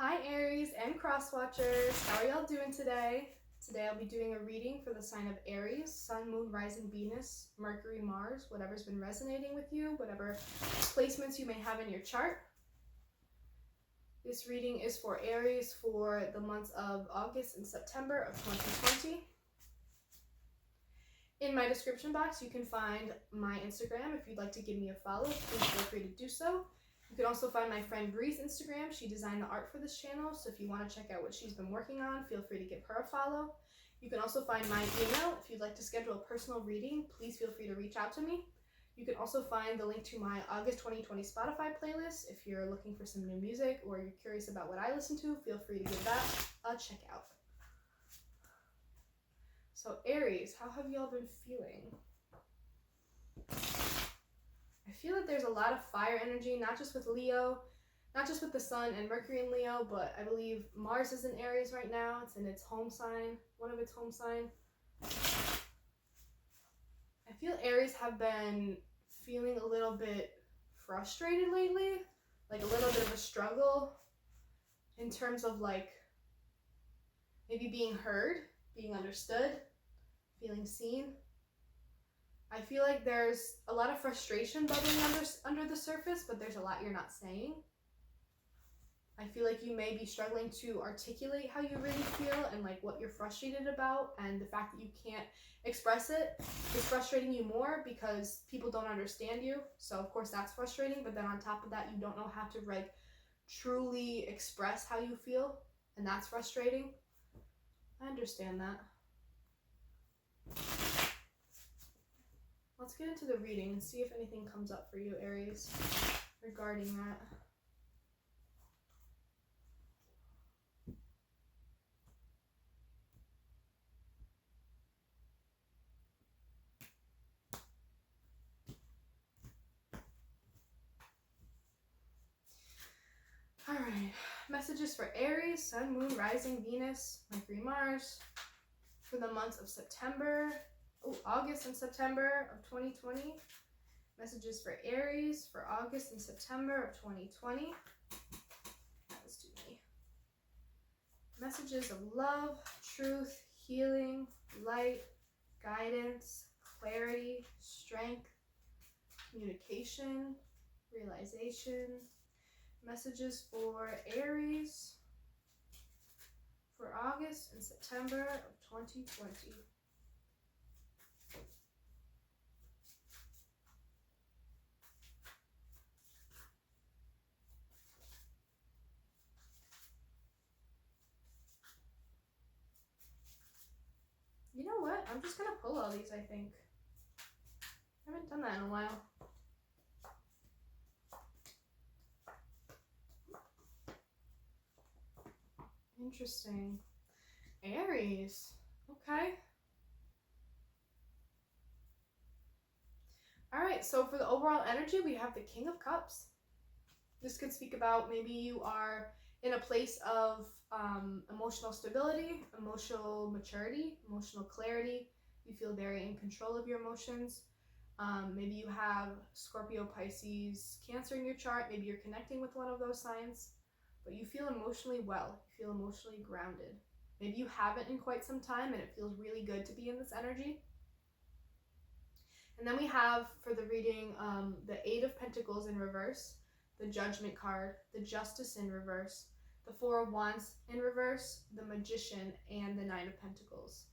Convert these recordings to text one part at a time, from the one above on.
Hi Aries and cross watchers, how are y'all doing today? Today I'll be doing a reading for the sign of Aries, Sun, Moon, Rising, Venus, Mercury, Mars, whatever's been resonating with you, whatever placements you may have in your chart. This reading is for Aries for the months of August and September of 2020. In my description box you can find my Instagram. If you'd like to give me a follow, please feel free to do so. You can also find my friend Bree's Instagram. She designed the art for this channel, so if you want to check out what she's been working on, feel free to give her a follow. You can also find my email. If you'd like to schedule a personal reading, please feel free to reach out to me. You can also find the link to my August 2020 Spotify playlist. If you're looking for some new music or you're curious about what I listen to, feel free to give that a check out. So Aries, how have y'all been feeling? I feel that there's a lot of fire energy, not just with Leo, not just with the Sun and Mercury in Leo, but I believe Mars is in Aries right now. It's in its home sign, one of its home sign. I feel Aries have been feeling a little bit frustrated lately, like a little bit of a struggle in terms of like maybe being heard, being understood, feeling seen. I feel like there's a lot of frustration bubbling under the surface, but there's a lot you're not saying. I feel like you may be struggling to articulate how you really feel and like what you're frustrated about, and the fact that you can't express it is frustrating you more because people don't understand you. So of course that's frustrating, but then on top of that you don't know how to like truly express how you feel, and that's frustrating. I understand that. Let's get into the reading and see if anything comes up for you, Aries, regarding that. Alright, messages for Aries, Sun, Moon, Rising, Venus, Mercury, Mars, for the months of August and September of 2020. Messages for Aries for August and September of 2020. That was too many. Messages of love, truth, healing, light, guidance, clarity, strength, communication, realization. Messages for Aries for August and September of 2020. You know what? I'm just gonna pull all these, I think. I haven't done that in a while. Interesting. Aries. Okay. Alright, so for the overall energy, we have the King of Cups. This could speak about maybe you are in a place of emotional stability, emotional maturity, emotional clarity. You feel very in control of your emotions. Maybe you have Scorpio, Pisces, Cancer in your chart. Maybe you're connecting with one of those signs, but you feel emotionally well. You feel emotionally grounded. Maybe you haven't in quite some time and it feels really good to be in this energy. And then we have, for the reading, the Eight of Pentacles in reverse, the Judgment card, the Justice in reverse, the Four of Wands in reverse, the Magician, and the Nine of Pentacles.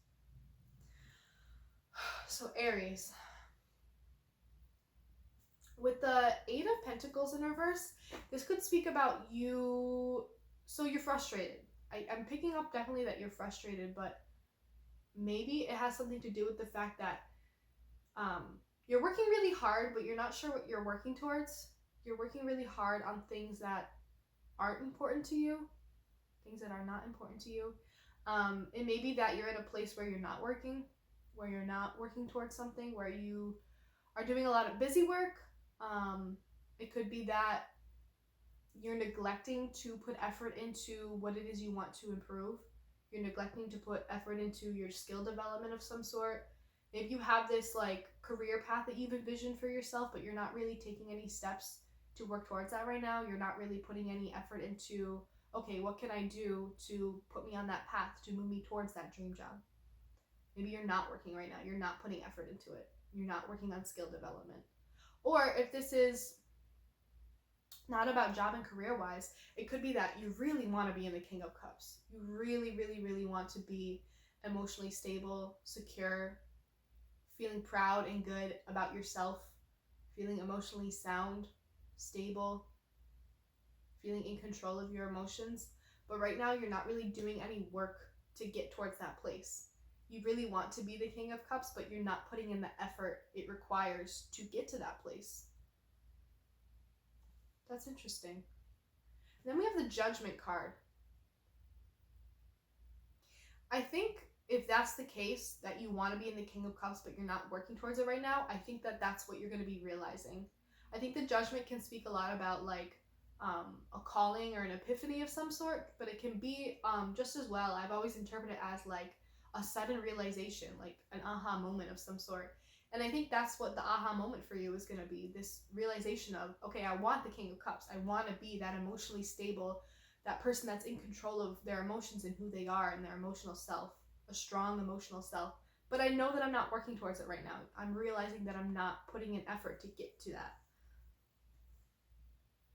So Aries, with the Eight of Pentacles in reverse, this could speak about you, so you're frustrated. I'm picking up definitely that you're frustrated, but maybe it has something to do with the fact that you're working really hard, but you're not sure what you're working towards. You're working really hard on things that aren't important to you, things that are not important to you. It may be that you're in a place where you're not working towards something, where you are doing a lot of busy work. It could be that you're neglecting to put effort into what it is you want to improve. You're neglecting to put effort into your skill development of some sort. Maybe you have this like career path that you've envisioned for yourself, but you're not really taking any steps to work towards that right now. You're not really putting any effort into, okay, what can I do to put me on that path, to move me towards that dream job? Maybe you're not working right now. You're not putting effort into it. You're not working on skill development. Or if this is not about job and career wise, it could be that you really want to be in the King of Cups. You really, really, really want to be emotionally stable, secure, feeling proud and good about yourself, feeling emotionally sound, stable, feeling in control of your emotions. But right now, you're not really doing any work to get towards that place. You really want to be the King of Cups, but you're not putting in the effort it requires to get to that place. That's interesting. Then we have the Judgment card. I think if that's the case, that you want to be in the King of Cups, but you're not working towards it right now, I think that that's what you're going to be realizing. I think the Judgment can speak a lot about like a calling or an epiphany of some sort, but it can be just as well. I've always interpreted it as like a sudden realization, like an aha moment of some sort. And I think that's what the aha moment for you is going to be, this realization of, okay, I want the King of Cups. I want to be that emotionally stable, that person that's in control of their emotions and who they are and their emotional self, a strong emotional self. But I know that I'm not working towards it right now. I'm realizing that I'm not putting in effort to get to that.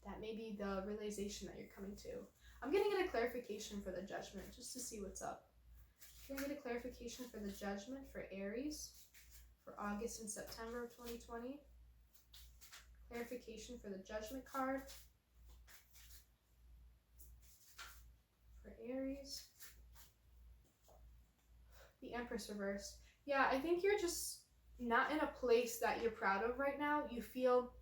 That may be the realization that you're coming to. I'm going to get a clarification for the Judgment just to see what's up. I'm going to get a clarification for the Judgment for Aries for August and September of 2020. Clarification for the Judgment card for Aries. The Empress reversed. Yeah, I think you're just not in a place that you're proud of right now. You feel,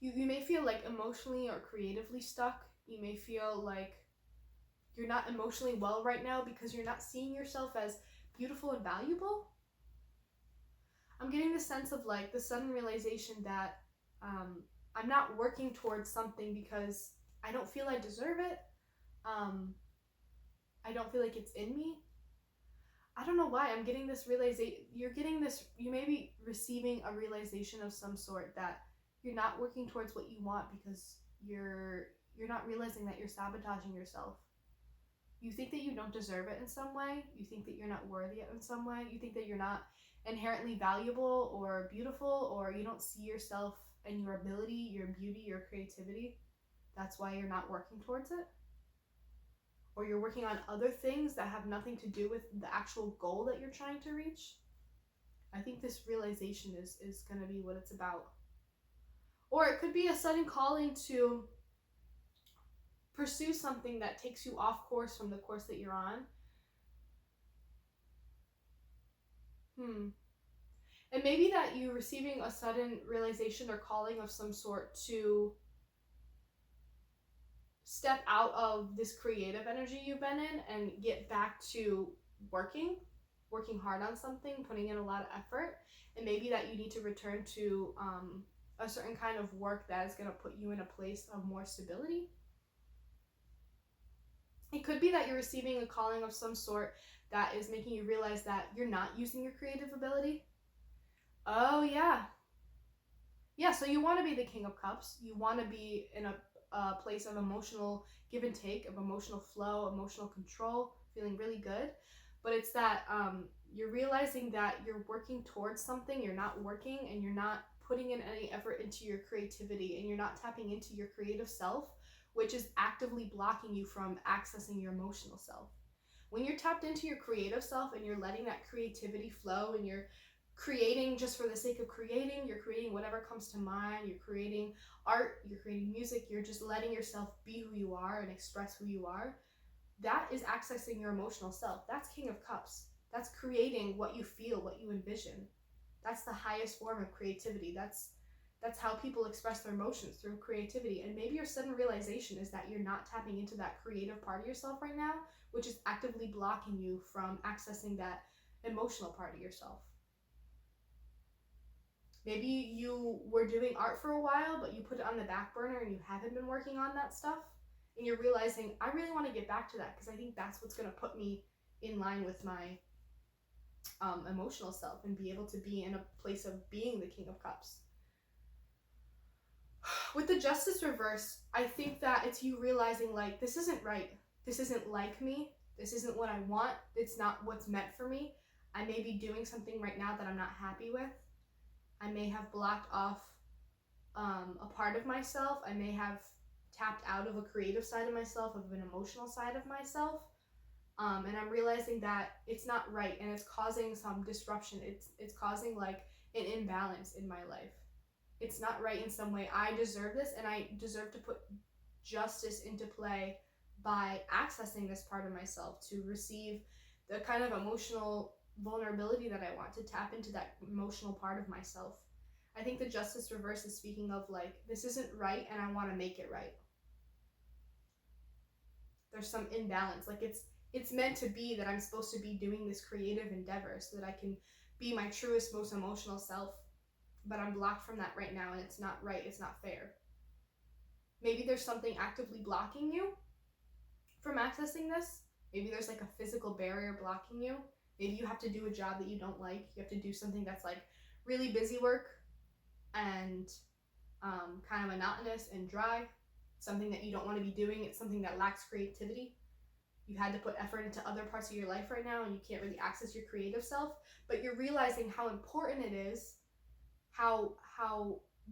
you may feel like emotionally or creatively stuck. You may feel like you're not emotionally well right now because you're not seeing yourself as beautiful and valuable. I'm getting the sense of like the sudden realization that I'm not working towards something because I don't feel I deserve it. I don't feel like it's in me. I don't know why I'm getting this realization. You're getting this, you may be receiving a realization of some sort that you're not working towards what you want because you're not realizing that you're sabotaging yourself. You think that you don't deserve it in some way. You think that you're not worthy in some way. You think that you're not inherently valuable or beautiful, or you don't see yourself and your ability, your beauty, your creativity. That's why you're not working towards it. Or you're working on other things that have nothing to do with the actual goal that you're trying to reach. I think this realization is going to be what it's about. Or it could be a sudden calling to pursue something that takes you off course from the course that you're on. And maybe that you receiving a sudden realization or calling of some sort to step out of this creative energy you've been in and get back to working hard on something, putting in a lot of effort. And maybe that you need to return to a certain kind of work that is going to put you in a place of more stability. It could be that you're receiving a calling of some sort that is making you realize that you're not using your creative ability. Oh, yeah. Yeah, so you want to be the King of Cups. You want to be in a place of emotional give and take, of emotional flow, emotional control, feeling really good. But it's that you're realizing that you're working towards something, you're not working, and you're not putting in any effort into your creativity, and you're not tapping into your creative self, which is actively blocking you from accessing your emotional self. When you're tapped into your creative self and you're letting that creativity flow, and you're creating just for the sake of creating, you're creating whatever comes to mind, you're creating art, you're creating music, you're just letting yourself be who you are and express who you are, that is accessing your emotional self. That's King of Cups. That's creating what you feel, what you envision. That's the highest form of creativity. That's how people express their emotions, through creativity. And maybe your sudden realization is that you're not tapping into that creative part of yourself right now, which is actively blocking you from accessing that emotional part of yourself. Maybe you were doing art for a while, but you put it on the back burner and you haven't been working on that stuff. And you're realizing, I really want to get back to that because I think that's what's going to put me in line with my emotional self and be able to be in a place of being the King of Cups. With the Justice reverse, I think that it's you realizing, like, this isn't right. This isn't like me. This isn't what I want. It's not what's meant for me. I may be doing something right now that I'm not happy with. I may have blocked off a part of myself. I may have tapped out of a creative side of myself, of an emotional side of myself. And I'm realizing that it's not right, and it's causing some disruption. It's causing like an imbalance in my life. It's not right in some way. I deserve this, and I deserve to put justice into play by accessing this part of myself to receive the kind of emotional vulnerability that I want, to tap into that emotional part of myself. I think the Justice reverse is speaking of like, this isn't right and I want to make it right. There's some imbalance. Like it's meant to be that I'm supposed to be doing this creative endeavor so that I can be my truest, most emotional self. But I'm blocked from that right now, and it's not right. It's not fair. Maybe there's something actively blocking you from accessing this. Maybe there's like a physical barrier blocking you. Maybe you have to do a job that you don't like. You have to do something that's like really busy work and kind of monotonous and dry. Something that you don't want to be doing. It's something that lacks creativity. You've had to put effort into other parts of your life right now, and you can't really access your creative self. But you're realizing how important it is, how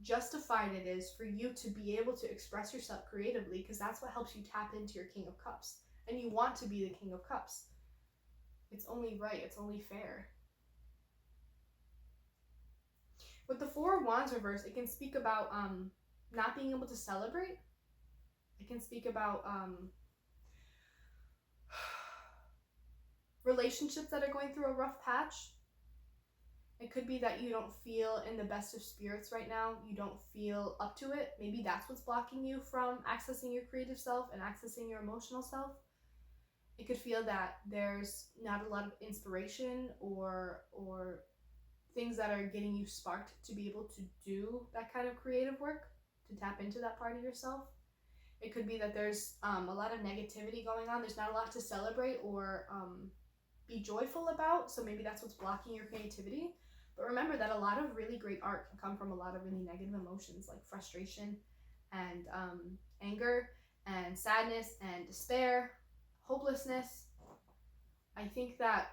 justified it is for you to be able to express yourself creatively, because that's what helps you tap into your King of Cups. And you want to be the King of Cups. It's only right. It's only fair. With the Four of Wands reverse, it can speak about not being able to celebrate. It can speak about relationships that are going through a rough patch. It could be that you don't feel in the best of spirits right now. You don't feel up to it. Maybe that's what's blocking you from accessing your creative self and accessing your emotional self. It could feel that there's not a lot of inspiration or things that are getting you sparked to be able to do that kind of creative work, to tap into that part of yourself. It could be that there's a lot of negativity going on. There's not a lot to celebrate or be joyful about. So maybe that's what's blocking your creativity. But remember that a lot of really great art can come from a lot of really negative emotions, like frustration and anger and sadness and despair, hopelessness. I think that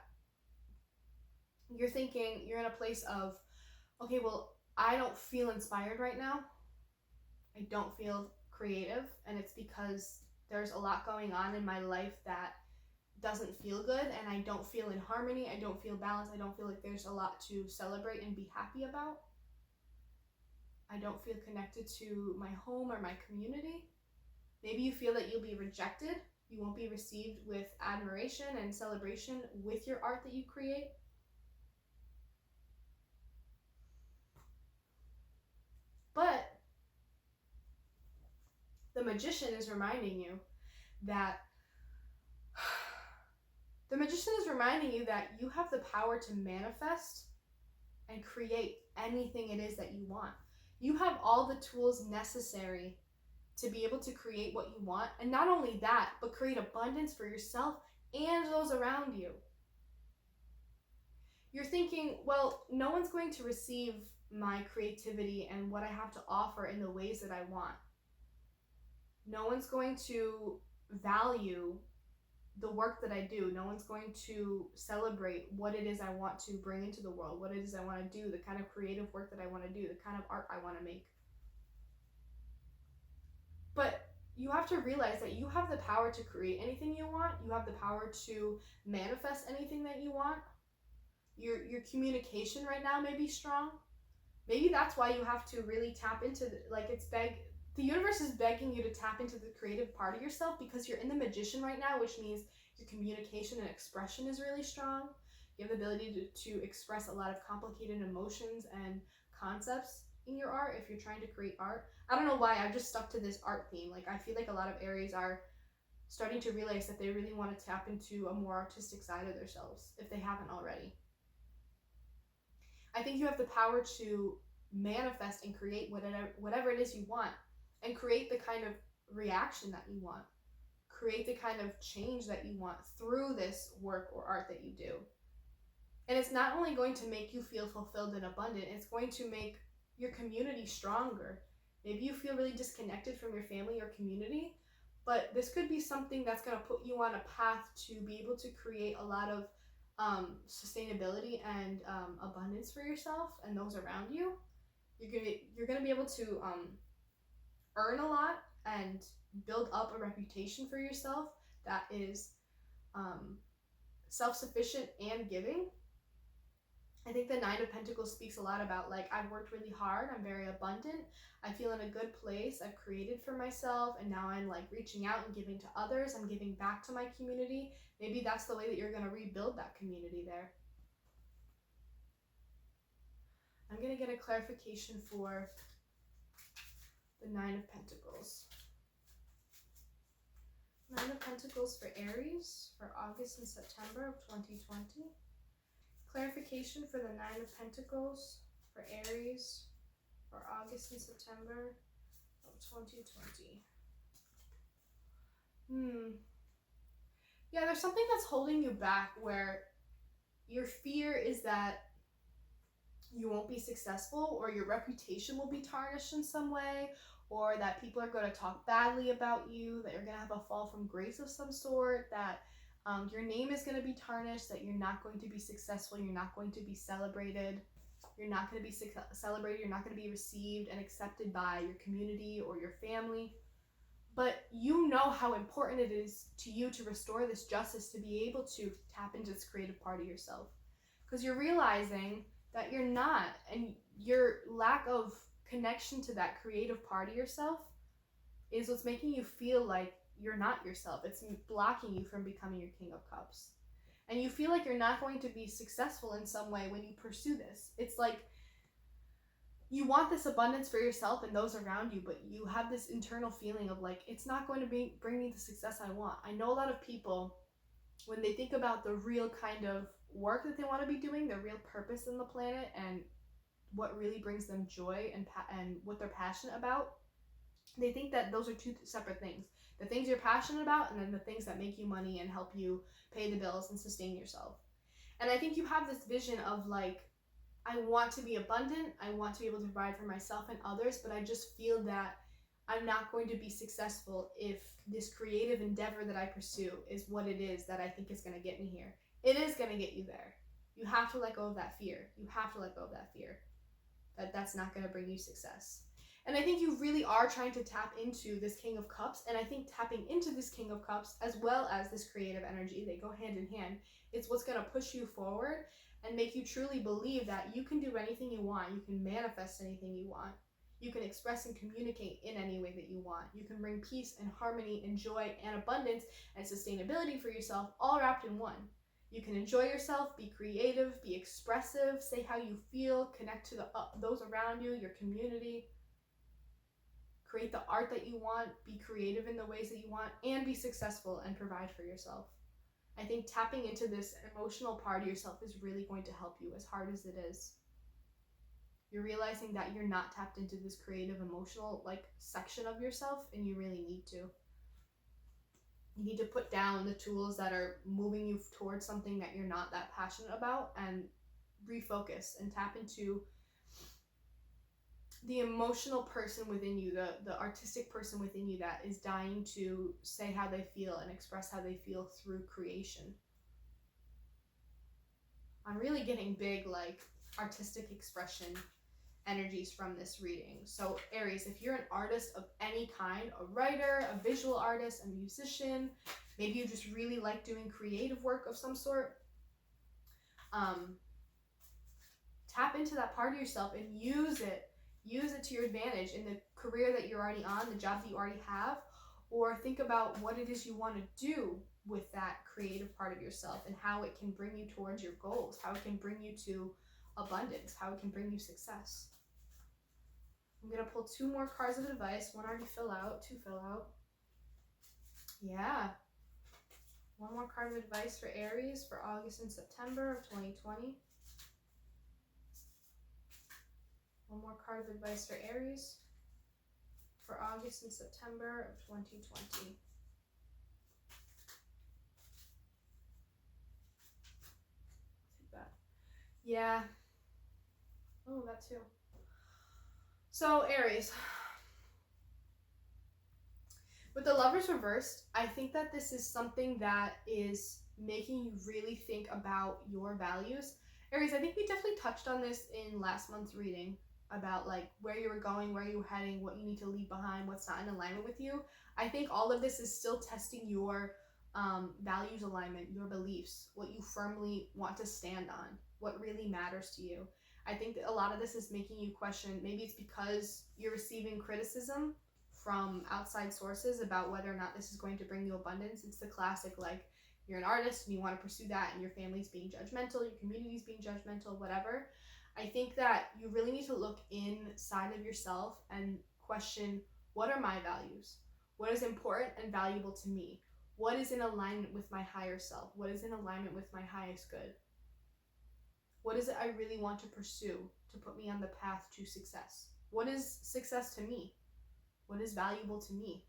you're thinking, you're in a place of, okay, well, I don't feel inspired right now. I don't feel creative, and it's because there's a lot going on in my life that doesn't feel good, and I don't feel in harmony. I don't feel balanced. I don't feel like there's a lot to celebrate and be happy about. I don't feel connected to my home or my community. Maybe you feel that you'll be rejected. You won't be received with admiration and celebration with your art that you create. But the Magician is reminding you that you have the power to manifest and create anything it is that you want. You have all the tools necessary to be able to create what you want. And not only that, but create abundance for yourself and those around you. You're thinking, well, no one's going to receive my creativity and what I have to offer in the ways that I want. No one's going to value the work that I do. No one's going to celebrate what it is I want to bring into the world, what it is I want to do, the kind of creative work that I want to do, the kind of art I want to make. But you have to realize that you have the power to create anything you want. You have the power to manifest anything that you want. Your communication right now may be strong. Maybe that's why you have to really tap into the universe is begging you to tap into the creative part of yourself, because you're in the Magician right now, which means your communication and expression is really strong. You have the ability to express a lot of complicated emotions and concepts in your art if you're trying to create art. I don't know why I've just stuck to this art theme. Like, I feel like a lot of Aries are starting to realize that they really want to tap into a more artistic side of themselves if they haven't already. I think you have the power to manifest and create whatever it is you want, and create the kind of reaction that you want. Create the kind of change that you want through this work or art that you do. And it's not only going to make you feel fulfilled and abundant, it's going to make your community stronger. Maybe you feel really disconnected from your family or community, but this could be something that's going to put you on a path to be able to create a lot of sustainability and abundance for yourself and those around you. You're gonna be able to earn a lot and build up a reputation for yourself that is self-sufficient and giving. I think the Nine of Pentacles speaks a lot about, like, I've worked really hard, I'm very abundant, I feel in a good place, I've created for myself, and now I'm like reaching out and giving to others, I'm giving back to my community. Maybe that's the way that you're going to rebuild that community there. I'm going to get a clarification for the Nine of Pentacles. Nine of Pentacles for Aries for August and September of 2020. Clarification for the Nine of Pentacles for Aries for August and September of 2020. Yeah, there's something that's holding you back where your fear is that you won't be successful, or your reputation will be tarnished in some way, or that people are going to talk badly about you, that you're going to have a fall from grace of some sort, that your name is going to be tarnished, that you're not going to be successful, you're not going to be celebrated, you're not going to be celebrated, you're not going to be received and accepted by your community or your family. But you know how important it is to you to restore this justice, to be able to tap into this creative part of yourself. Because you're realizing that you're not, and your lack of connection to that creative part of yourself is what's making you feel like you're not yourself. It's blocking you from becoming your King of Cups. And you feel like you're not going to be successful in some way when you pursue this. It's like you want this abundance for yourself and those around you, but you have this internal feeling of like, it's not going to bring me the success I want. I know a lot of people, when they think about the real kind of work that they want to be doing, the real purpose in the planet, and what really brings them joy and what they're passionate about, they think that those are two separate things. The things you're passionate about, and then the things that make you money and help you pay the bills and sustain yourself. And I think you have this vision of like, I want to be abundant, I want to be able to provide for myself and others, but I just feel that I'm not going to be successful if this creative endeavor that I pursue is what it is that I think is going to get me here. It is going to get you there. You have to let go of that fear. You have to let go of that fear that that's not going to bring you success. And I think you really are trying to tap into this King of Cups, and I think tapping into this King of Cups as well as this creative energy, they go hand in hand. It's what's going to push you forward and make you truly believe that you can do anything you want. You can manifest anything you want. You can express and communicate in any way that you want. You can bring peace and harmony and joy and abundance and sustainability for yourself, all wrapped in one. You can enjoy yourself, be creative, be expressive, say how you feel, connect to those around you, your community, create the art that you want, be creative in the ways that you want, and be successful and provide for yourself. I think tapping into this emotional part of yourself is really going to help you, as hard as it is. You're realizing that you're not tapped into this creative, emotional, like, section of yourself, and you really need to. You need to put down the tools that are moving you towards something that you're not that passionate about, and refocus and tap into the emotional person within you, the artistic person within you that is dying to say how they feel and express how they feel through creation. I'm really getting big, like, artistic expression energies from this reading. So Aries, if you're an artist of any kind, a writer, a visual artist, a musician, maybe you just really like doing creative work of some sort, tap into that part of yourself and use it to your advantage in the career that you're already on, the job that you already have, or think about what it is you want to do with that creative part of yourself and how it can bring you towards your goals, how it can bring you to abundance, how it can bring you success. I'm going to pull 2 more cards of advice. 1 already fill out, 2 fill out. Yeah. 1 more card of advice for Aries for August and September of 2020. 1 more card of advice for Aries for August and September of 2020. Take that. Yeah. Oh, that too. So Aries, With the Lovers reversed, I think that this is something that is making you really think about your values. Aries, I think we definitely touched on this in last month's reading about like where you were going, where you were heading, what you need to leave behind, what's not in alignment with you. I think all of this is still testing your values alignment, your beliefs, what you firmly want to stand on, what really matters to you. I think that a lot of this is making you question, maybe it's because you're receiving criticism from outside sources about whether or not this is going to bring you abundance. It's the classic, like, you're an artist and you want to pursue that and your family's being judgmental, your community's being judgmental, whatever. I think that you really need to look inside of yourself and question, what are my values? What is important and valuable to me? What is in alignment with my higher self? What is in alignment with my highest good? What is it I really want to pursue to put me on the path to success? What is success to me? What is valuable to me?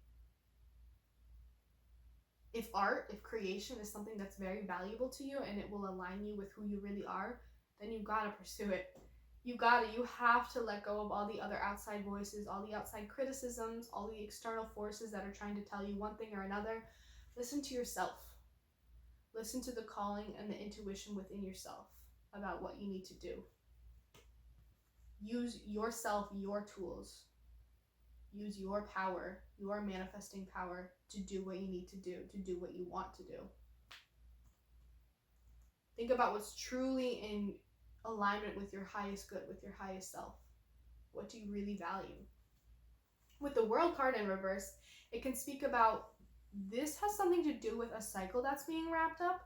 If art, if creation is something that's very valuable to you and it will align you with who you really are, then you gotta pursue it. You have to let go of all the other outside voices, all the outside criticisms, all the external forces that are trying to tell you one thing or another. Listen to yourself. Listen to the calling and the intuition within yourself about what you need to do. Use yourself, your tools. Use your power, your manifesting power to do what you need to do what you want to do. Think about what's truly in alignment with your highest good, with your highest self. What do you really value? With the World card in reverse, it can speak about, this has something to do with a cycle that's being wrapped up.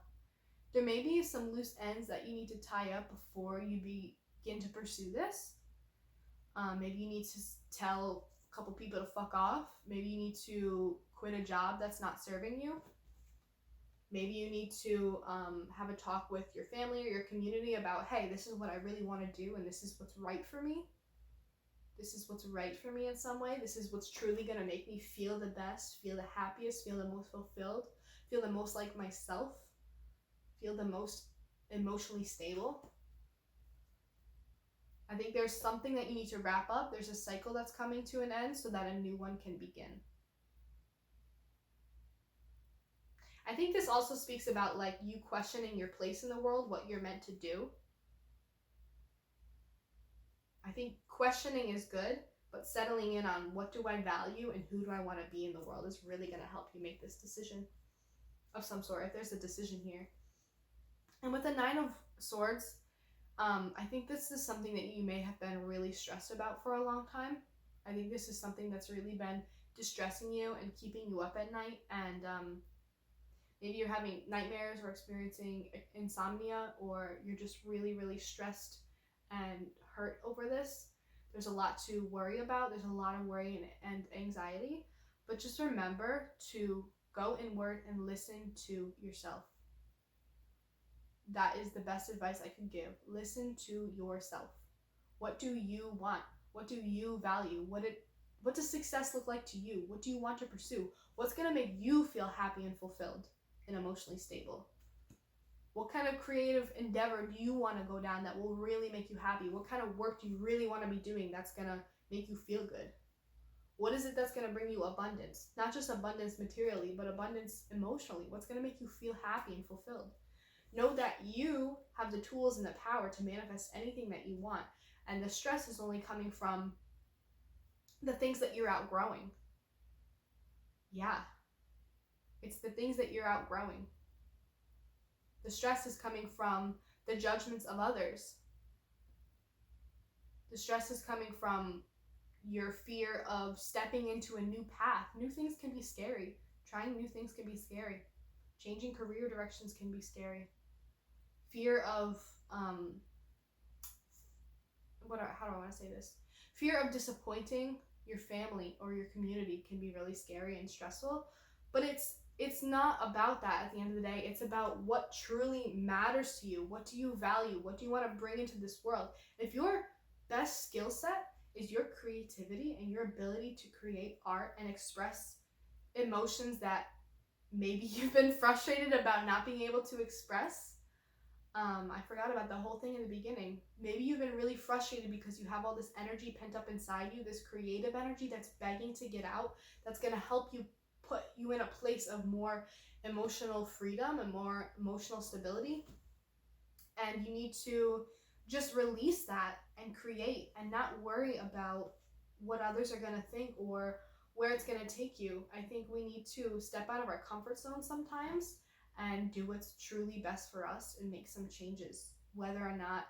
There may be some loose ends that you need to tie up before you begin to pursue this. Maybe you need to tell a couple people to fuck off. Maybe you need to quit a job that's not serving you. Maybe you need to have a talk with your family or your community about, hey, this is what I really want to do and this is what's right for me. This is what's right for me in some way. This is what's truly going to make me feel the best, feel the happiest, feel the most fulfilled, feel the most like myself, feel the most emotionally stable. I think there's something that you need to wrap up. There's a cycle that's coming to an end so that a new one can begin. I think this also speaks about like you questioning your place in the world, what you're meant to do. I think questioning is good, but settling in on what do I value and who do I want to be in the world is really going to help you make this decision of some sort, if there's a decision here. And with the Nine of Swords, I think this is something that you may have been really stressed about for a long time. I think this is something that's really been distressing you and keeping you up at night, and maybe you're having nightmares or experiencing insomnia, or you're just really, really stressed and hurt over this. There's a lot to worry about. There's a lot of worry and anxiety, but just remember to go inward and listen to yourself. That is the best advice I could give. Listen to yourself. What do you want? What do you value? What does success look like to you? What do you want to pursue? What's going to make you feel happy and fulfilled and emotionally stable? What kind of creative endeavor do you want to go down that will really make you happy? What kind of work do you really want to be doing that's going to make you feel good? What is it that's going to bring you abundance? Not just abundance materially, but abundance emotionally. What's going to make you feel happy and fulfilled? Know that you have the tools and the power to manifest anything that you want. And the stress is only coming from the things that you're outgrowing. Yeah. It's the things that you're outgrowing. The stress is coming from the judgments of others. The stress is coming from your fear of stepping into a new path. New things can be scary. Trying new things can be scary. Changing career directions can be scary. Fear of, how do I want to say this? Fear of disappointing your family or your community can be really scary and stressful, but it's not about that at the end of the day. It's about what truly matters to you. What do you value? What do you want to bring into this world? If your best skill set is your creativity and your ability to create art and express emotions that maybe you've been frustrated about not being able to express, I forgot about the whole thing in the beginning. Maybe you've been really frustrated because you have all this energy pent up inside you, this creative energy that's begging to get out, that's going to help you put you in a place of more emotional freedom and more emotional stability. And you need to just release that and create and not worry about what others are going to think or where it's going to take you. I think we need to step out of our comfort zone sometimes and do what's truly best for us and make some changes, whether or not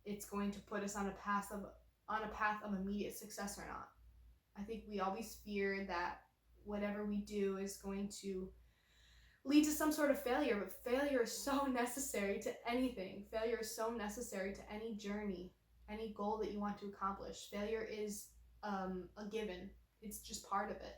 it's going to put us on a path of immediate success or not. I think we always fear that whatever we do is going to lead to some sort of failure, but failure is so necessary to anything. Failure is so necessary to any journey, any goal that you want to accomplish. Failure is a given. It's just part of it.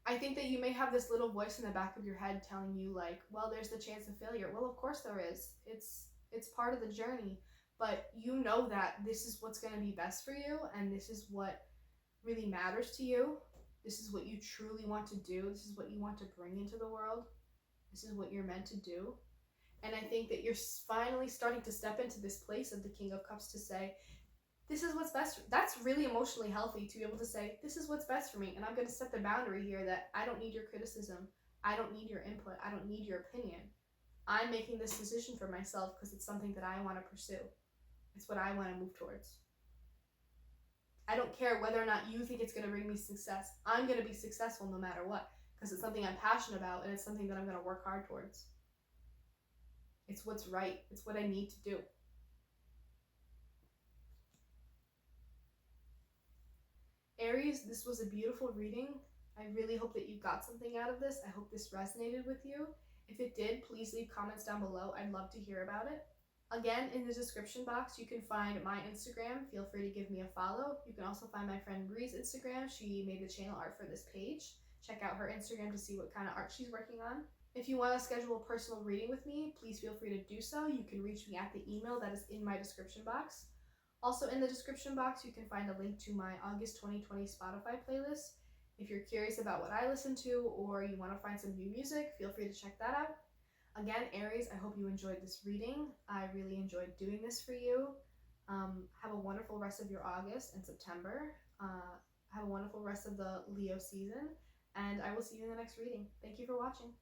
I think that you may have this little voice in the back of your head telling you like, well, there's the chance of failure. Well, of course there is. It's part of the journey, but you know that this is what's going to be best for you, and this is what really matters to you. This is what you truly want to do. This is what you want to bring into the world. This is what you're meant to do. And I think that you're finally starting to step into this place of the King of Cups to say, this is what's best. That's really emotionally healthy to be able to say, this is what's best for me. And I'm going to set the boundary here that I don't need your criticism. I don't need your input. I don't need your opinion. I'm making this decision for myself because it's something that I want to pursue. It's what I want to move towards. I don't care whether or not you think it's going to bring me success. I'm going to be successful no matter what, because it's something I'm passionate about and it's something that I'm going to work hard towards. It's what's right. It's what I need to do. Aries, this was a beautiful reading. I really hope that you got something out of this. I hope this resonated with you. If it did, please leave comments down below. I'd love to hear about it. Again, in the description box, you can find my Instagram. Feel free to give me a follow. You can also find my friend Bree's Instagram. She made the channel art for this page. Check out her Instagram to see what kind of art she's working on. If you want to schedule a personal reading with me, please feel free to do so. You can reach me at the email that is in my description box. Also in the description box, you can find a link to my August 2020 Spotify playlist. If you're curious about what I listen to or you want to find some new music, feel free to check that out. Again, Aries, I hope you enjoyed this reading. I really enjoyed doing this for you. Have a wonderful rest of your August and September. Have a wonderful rest of the Leo season, and I will see you in the next reading. Thank you for watching.